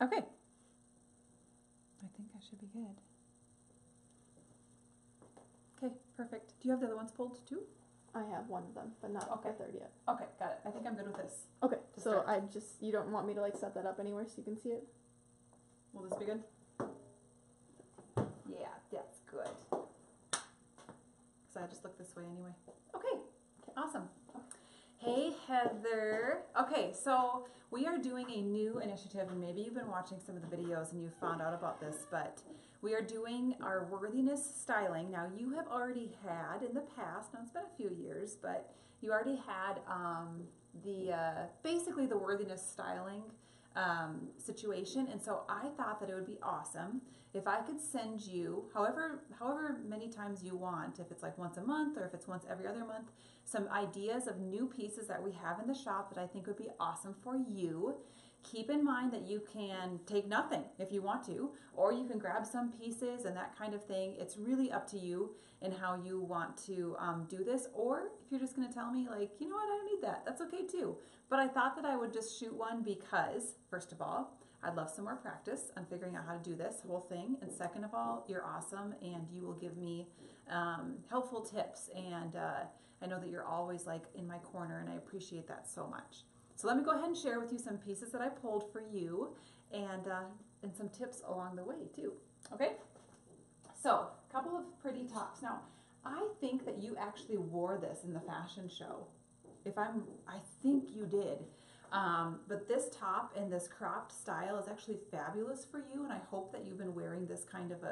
Okay. I think I should be good. Okay, perfect. Do you have the other ones pulled too? I have one of them, but not Okay. the third yet. Okay, got it. I think I'm good with this. Okay, To so start. you don't want me to like set that up anywhere so you can see it? Will this be good? Yeah, that's good. So I just look this way anyway. Okay, awesome. Hey Heather. Okay, so we are doing a new initiative, and maybe you've been watching some of the videos and you've found out about this, but we are doing our worthiness styling. Now you have already had in the past, now it's been a few years, but you already had basically the worthiness styling situation, and so I thought that it would be awesome if I could send you, however many times you want, if it's like once a month or if it's once every other month, some ideas of new pieces that we have in the shop that I think would be awesome for you. Keep in mind that you can take nothing if you want to, or you can grab some pieces and that kind of thing. It's really up to you and how you want to do this. Or if you're just going to tell me like, you know what, I don't need that, that's okay too. But I thought that I would just shoot one because, first of all, I'd love some more practice on figuring out how to do this whole thing. And second of all, you're awesome and you will give me helpful tips. And I know that you're always like in my corner, and I appreciate that so much. So let me go ahead and share with you some pieces that I pulled for you, and some tips along the way too. Okay, so a couple of pretty tops. Now, I think that you actually wore this in the fashion show. I think you did. But this top and this cropped style is actually fabulous for you, and I hope that you've been wearing this kind of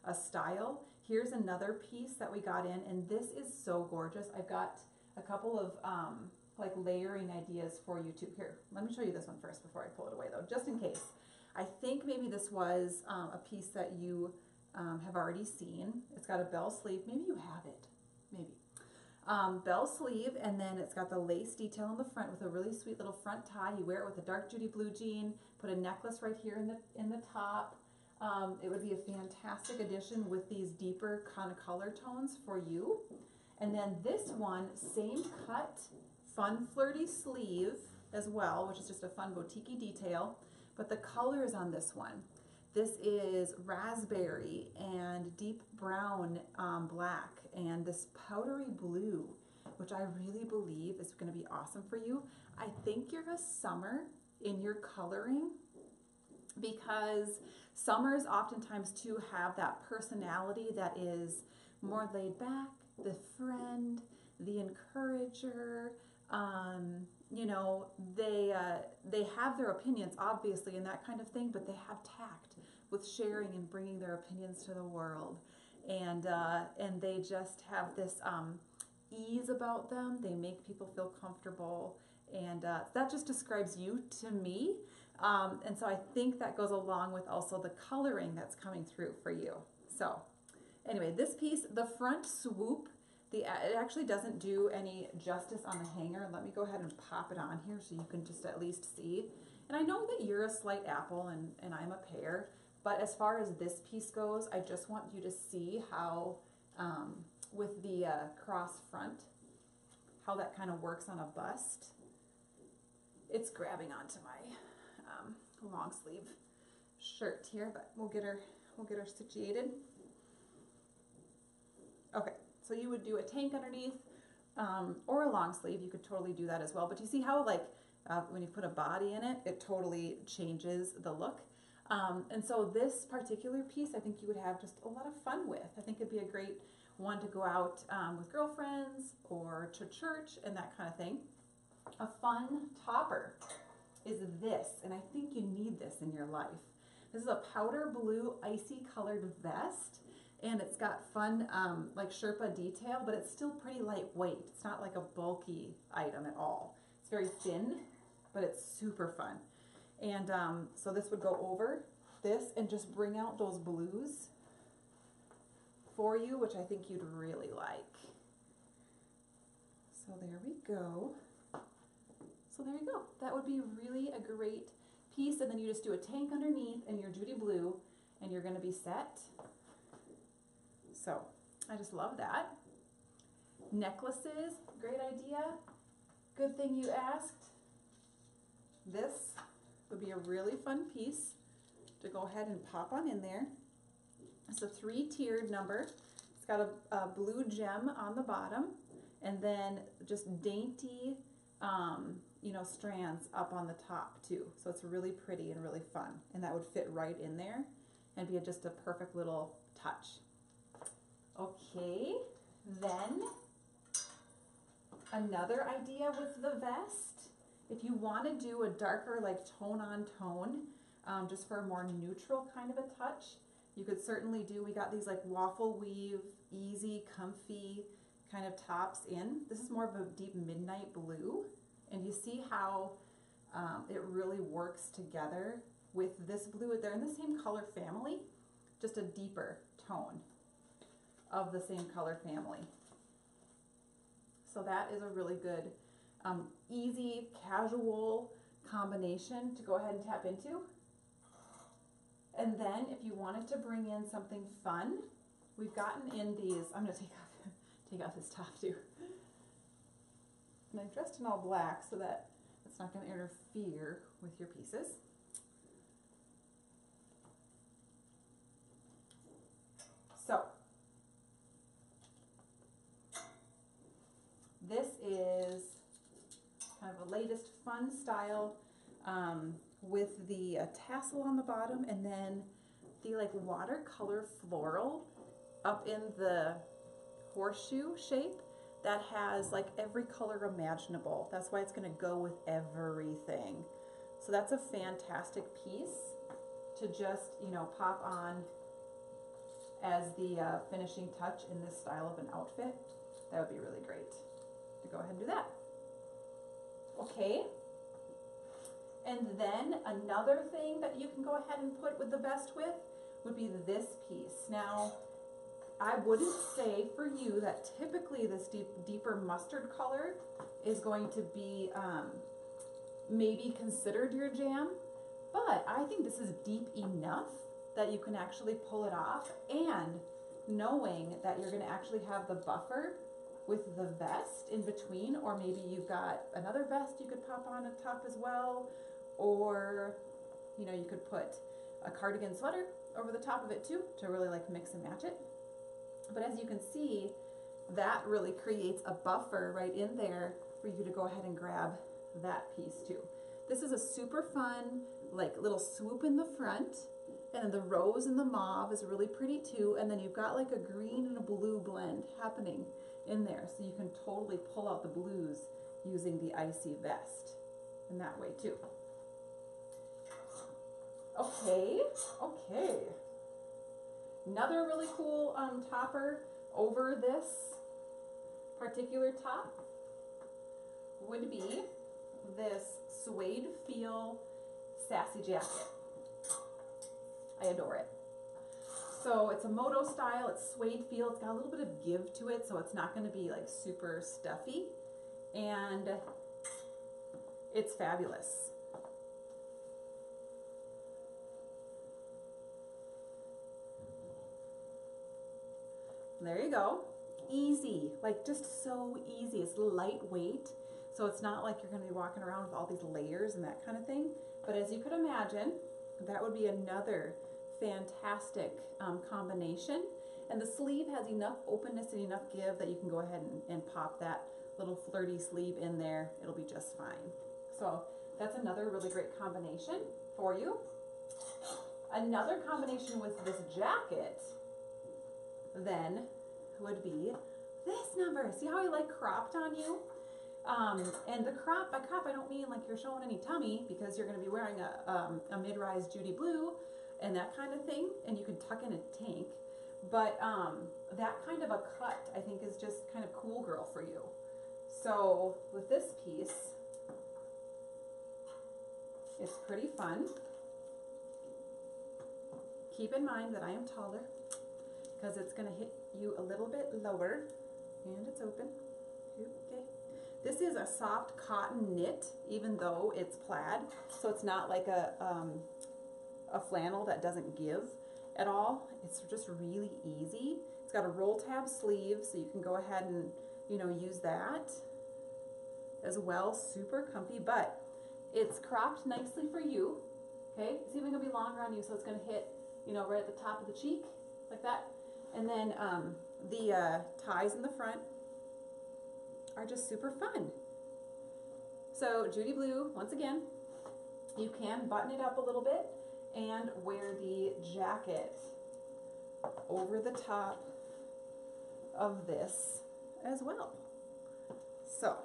a style. Here's another piece that we got in, and this is so gorgeous. I've got a couple of like layering ideas for you too. Here, let me show you this one first before I pull it away though, just in case. I think maybe this was a piece that you have already seen. It's got a bell sleeve. Maybe you have it, maybe. Bell sleeve, and then it's got the lace detail on the front with a really sweet little front tie. You wear it with a dark Judy blue jean, put a necklace right here in the top. It would be a fantastic addition with these deeper kind of color tones for you. And then this one, same cut, fun flirty sleeve as well, which is just a fun boutique-y detail, but the colors on this one, this is raspberry and deep brown black and this powdery blue, which I really believe is going to be awesome for you. I think you're a summer in your coloring, because summers oftentimes too have that personality that is more laid back, the friend, the encourager. You know, they have their opinions obviously and that kind of thing, but they have tact with sharing and bringing their opinions to the world, and they just have this ease about them. They make people feel comfortable, and that just describes you to me. And so I think that goes along with also the coloring that's coming through for you. So anyway, this piece, the front swoop, it actually doesn't do any justice on the hanger. Let me go ahead and pop it on here so you can just at least see. And I know that you're a slight apple and I'm a pear, but as far as this piece goes, I just want you to see how, with the cross front, how that kind of works on a bust. It's grabbing onto my long sleeve shirt here, but we'll get her situated. Okay, so you would do a tank underneath, or a long sleeve. You could totally do that as well. But you see how like when you put a body in it, it totally changes the look. And so this particular piece, I think you would have just a lot of fun with. I think it'd be a great one to go out with girlfriends or to church and that kind of thing. A fun topper is this, and I think you need this in your life. This is a powder blue icy colored vest, and it's got fun like Sherpa detail, but it's still pretty lightweight. It's not like a bulky item at all. It's very thin, but it's super fun. And so this would go over this and just bring out those blues for you, which I think you'd really like. So there we go. So there you go. That would be really a great piece, and then you just do a tank underneath and your Judy blue, and you're going to be set. So I just love that. Necklaces, great idea. Good thing you asked. This would be a really fun piece to go ahead and pop on in there. It's a 3-tiered number. It's got a blue gem on the bottom, and then just dainty, you know, strands up on the top too. So it's really pretty and really fun, and that would fit right in there and be just a perfect little touch. Okay, then another idea with the vest, if you want to do a darker, like tone on tone, just for a more neutral kind of a touch, you could certainly do, we got these like waffle weave, easy, comfy kind of tops in. This is more of a deep midnight blue, and you see how it really works together with this blue. They're in the same color family, just a deeper tone of the same color family. So that is a really good, easy, casual combination to go ahead and tap into. And then if you wanted to bring in something fun, we've gotten in these, I'm gonna take off this top too. And I'm dressed in all black so that it's not gonna interfere with your pieces. So, this is kind of a latest fun style with the tassel on the bottom, and then the like watercolor floral up in the horseshoe shape that has like every color imaginable. That's why it's going to go with everything. So that's a fantastic piece to just, you know, pop on as the finishing touch in this style of an outfit. That would be really great to go ahead and do that. Okay. And then another thing that you can go ahead and put with the vest with would be this piece. Now, I wouldn't say for you that typically this deeper mustard color is going to be maybe considered your jam, but I think this is deep enough that you can actually pull it off, and knowing that you're going to actually have the buffer with the vest in between, or maybe you've got another vest you could pop on top as well, or you know, you could put a cardigan sweater over the top of it too to really like mix and match it. But as you can see, that really creates a buffer right in there for you to go ahead and grab that piece too. This is a super fun like little swoop in the front, and then the rose and the mauve is really pretty too, and then you've got like a green and a blue blend happening in there, so you can totally pull out the blues using the icy vest in that way too. Okay. Another really cool topper over this particular top would be this suede feel sassy jacket. I adore it. So it's a moto style, it's suede feel, it's got a little bit of give to it, so it's not going to be like super stuffy, and it's fabulous. There you go. Easy, like just so easy. It's lightweight, so it's not like you're going to be walking around with all these layers and that kind of thing. But as you could imagine, that would be another fantastic combination. And the sleeve has enough openness and enough give that you can go ahead and pop that little flirty sleeve in there. It'll be just fine. So that's another really great combination for you. Another combination with this jacket then would be this number. See how I like cropped on you? And the crop, by crop I don't mean like you're showing any tummy, because you're going to be wearing a mid-rise Judy blue and that kind of thing, and you can tuck in a tank, but that kind of a cut I think is just kind of cool girl for you. So with this piece, it's pretty fun. Keep in mind that I am taller, because it's going to hit you a little bit lower, and it's open. Okay. This is a soft cotton knit, even though it's plaid, so it's not like a flannel that doesn't give at all. It's just really easy. It's got a roll tab sleeve, so you can go ahead and, you know, use that as well. Super comfy, but It's cropped nicely for you. Okay, it's even gonna be longer on you, so it's gonna hit, you know, right at the top of the cheek, like that. And then the ties in the front are just super fun. So Judy Blue, once again, you can button it up a little bit and wear the jacket over the top of this as well. So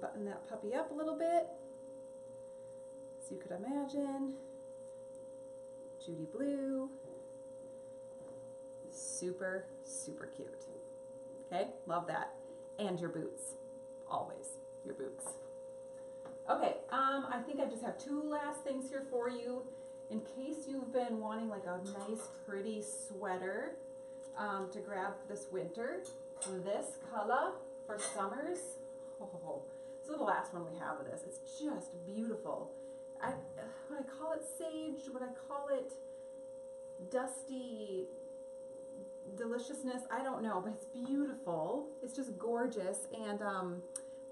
button that puppy up a little bit, so you could imagine Judy Blue, super, super cute. Okay, love that. And your boots, always your boots. Okay, I think I just have two last things here for you. In case you've been wanting like a nice, pretty sweater to grab this winter, this color for summers. Oh, this is the last one we have of this. It's just beautiful. Would I call it sage? Would I call it dusty deliciousness? I don't know, but it's beautiful. It's just gorgeous. And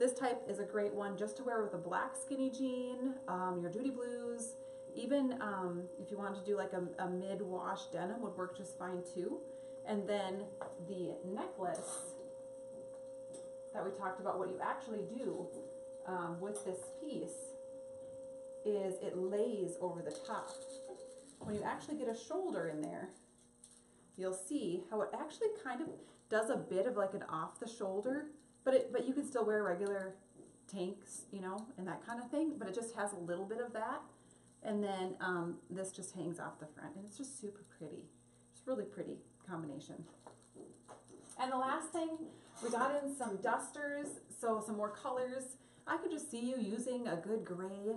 this type is a great one just to wear with a black skinny jean, your Judy Blues. Even if you wanted to do like a mid-wash denim would work just fine too. And then the necklace that we talked about, what you actually do with this piece is it lays over the top. When you actually get a shoulder in there, you'll see how it actually kind of does a bit of like an off the shoulder, but you can still wear regular tanks, you know, and that kind of thing, but it just has a little bit of that. And then this just hangs off the front, and it's just super pretty. It's really pretty combination. And the last thing, we got in some dusters, so some more colors. I could just see you using a good gray,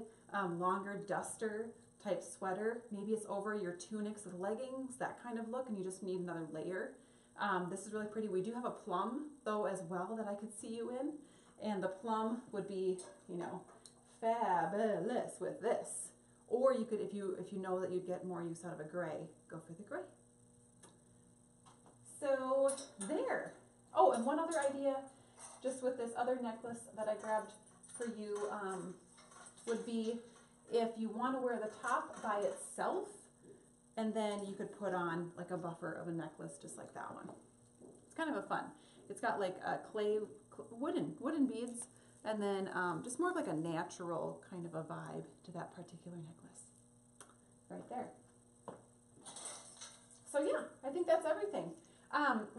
longer duster type sweater. Maybe it's over your tunics with leggings, that kind of look, and you just need another layer. This is really pretty. We do have a plum though as well that I could see you in, and the plum would be, you know, fabulous with this. Or you could, if you know that you'd get more use out of a gray, go for the gray. So there. Oh, and one other idea, just with this other necklace that I grabbed for you, would be if you want to wear the top by itself, and then you could put on like a buffer of a necklace just like that one. It's kind of a fun. It's got like a wooden beads, and then just more of like a natural kind of a vibe to that particular necklace. Right there. So yeah, I think that's everything.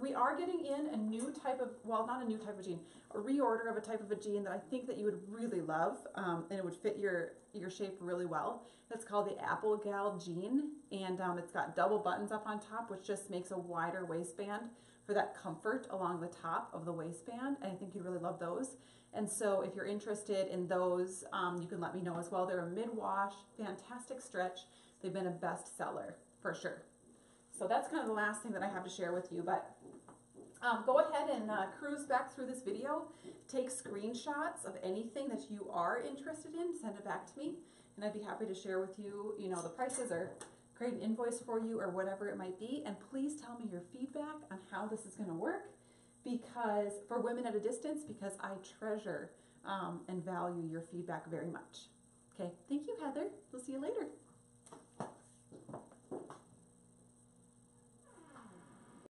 We are getting in a new type of, well, not a new type of jean, a reorder of a type of a jean that I think that you would really love, and it would fit your shape really well. It's called the Apple Gal jean, and it's got double buttons up on top, which just makes a wider waistband for that comfort along the top of the waistband, and I think you'd really love those. And so if you're interested in those, you can let me know as well. They're a mid-wash, fantastic stretch. They've been a bestseller for sure. So that's kind of the last thing that I have to share with you, but go ahead and cruise back through this video, take screenshots of anything that you are interested in, send it back to me, and I'd be happy to share with you, you know, the prices or create an invoice for you or whatever it might be. And please tell me your feedback on how this is going to work, because for women at a distance, because I treasure and value your feedback very much. Okay, thank you, Heather. We'll see you later.